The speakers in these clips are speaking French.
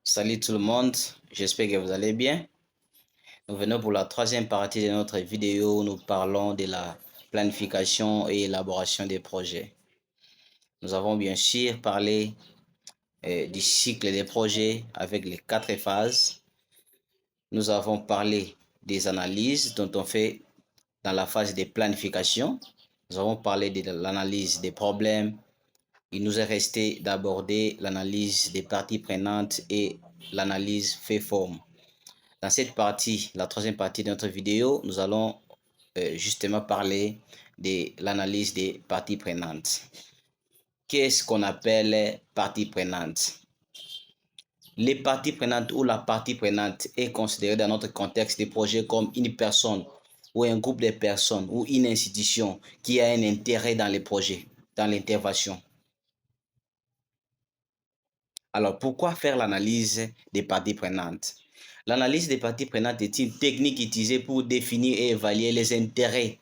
Salut tout le monde, j'espère que vous allez bien. Nous venons pour la troisième partie de notre vidéo où nous parlons de la planification et élaboration des projets. Nous avons bien sûr parlé du cycle des projets avec les 4 phases. Nous avons parlé des analyses dont on fait dans la phase de planification. Nous avons parlé de l'analyse des problèmes. Il nous est resté d'aborder l'analyse des parties prenantes et l'analyse fait-forme. Dans cette partie, la troisième partie de notre vidéo, nous allons justement parler de l'analyse des parties prenantes. Qu'est-ce qu'on appelle parties prenantes? Les parties prenantes ou la partie prenante est considérée dans notre contexte de projet comme une personne ou un groupe de personnes ou une institution qui a un intérêt dans les projets, dans l'intervention. Alors, pourquoi faire l'analyse des parties prenantes? L'analyse des parties prenantes est une technique utilisée pour définir et évaluer les intérêts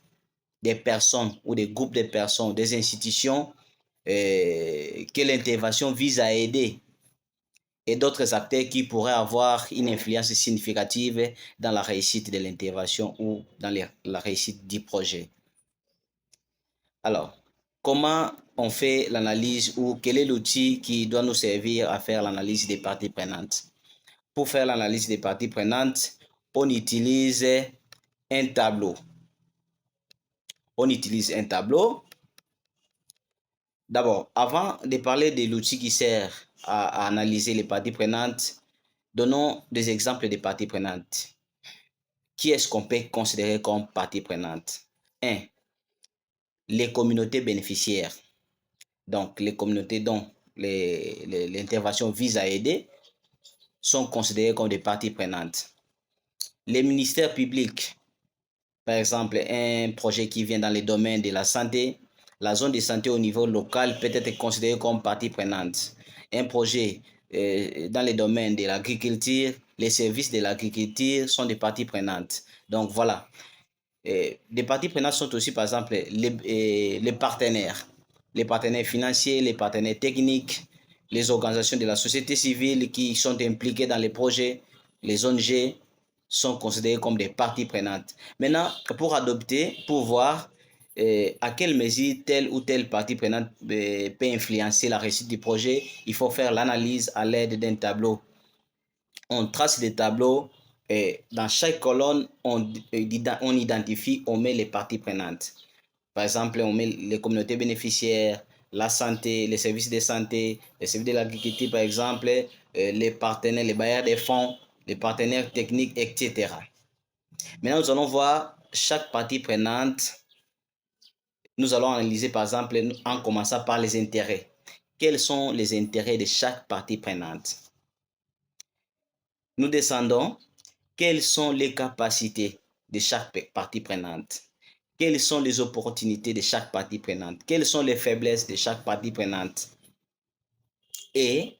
des personnes ou des groupes de personnes, des institutions que l'intervention vise à aider et d'autres acteurs qui pourraient avoir une influence significative dans la réussite de l'intervention ou dans la réussite du projet. Alors, comment on fait l'analyse ou quel est l'outil qui doit nous servir à faire l'analyse des parties prenantes? Pour faire l'analyse des parties prenantes, on utilise un tableau. On utilise un tableau. D'abord, avant de parler de l'outil qui sert à analyser les parties prenantes, donnons des exemples de parties prenantes. Qui est-ce qu'on peut considérer comme partie prenante? 1. Les communautés bénéficiaires. Donc, les communautés dont l'intervention vise à aider sont considérées comme des parties prenantes. Les ministères publics, par exemple, un projet qui vient dans le domaine de la santé, la zone de santé au niveau local peut être considérée comme partie prenante. Un projet dans le domaine de l'agriculture, les services de l'agriculture sont des parties prenantes. Donc voilà. Des parties prenantes sont aussi, par exemple, les partenaires. Les partenaires financiers, les partenaires techniques, les organisations de la société civile qui sont impliquées dans les projets, les ONG sont considérées comme des parties prenantes. Maintenant, pour voir à quelle mesure telle ou telle partie prenante peut influencer la réussite du projet, il faut faire l'analyse à l'aide d'un tableau. On trace des tableaux et dans chaque colonne, on identifie, on met les parties prenantes. Par exemple, on met les communautés bénéficiaires, la santé, les services de santé, les services de l'agriculture, par exemple, les partenaires, les bailleurs des fonds, les partenaires techniques, etc. Maintenant, nous allons voir chaque partie prenante. Nous allons analyser, par exemple, en commençant par les intérêts. Quels sont les intérêts de chaque partie prenante? Nous descendons. Quelles sont les capacités de chaque partie prenante? Quelles sont les opportunités de chaque partie prenante? Quelles sont les faiblesses de chaque partie prenante? Et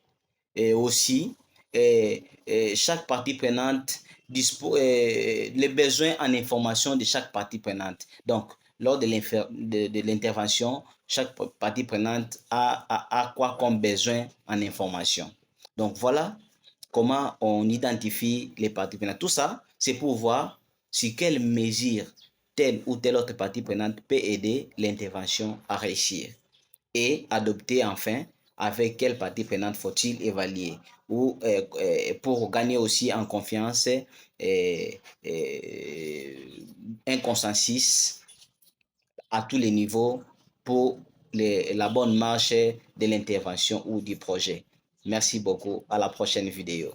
aussi, chaque partie prenante les besoins en information de chaque partie prenante. Donc, lors de l'intervention, chaque partie prenante a quoi comme besoin en information. Donc, voilà comment on identifie les parties prenantes. Tout ça, c'est pour voir sur quelle mesure telle ou telle autre partie prenante peut aider l'intervention à réussir. Et adopter enfin avec quelle partie prenante faut-il évaluer ou pour gagner aussi en confiance un consensus à tous les niveaux pour la bonne marche de l'intervention ou du projet. Merci beaucoup. À la prochaine vidéo.